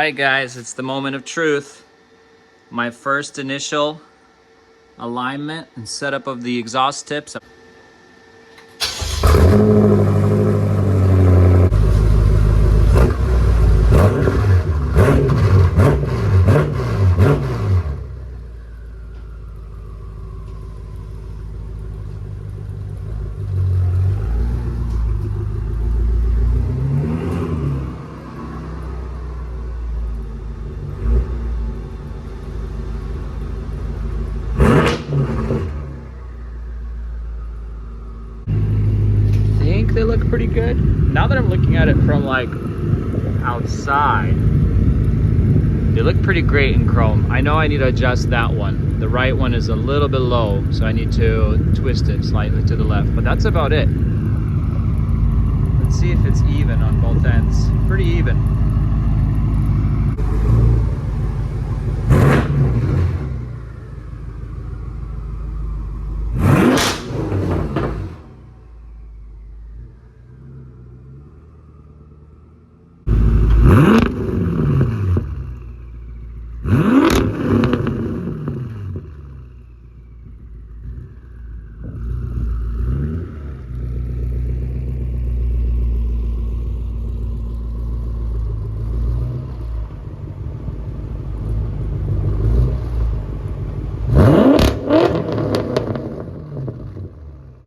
right, guys, it's the moment of truth. My first initial alignment and setup of the exhaust tips. They look pretty good. Now that I'm looking at it from like outside, they look pretty great in chrome. I know I need to adjust that one. The right one is a little bit low, so I need to twist it slightly to the left, but that's about it. Let's see if it's even on both ends. Pretty even.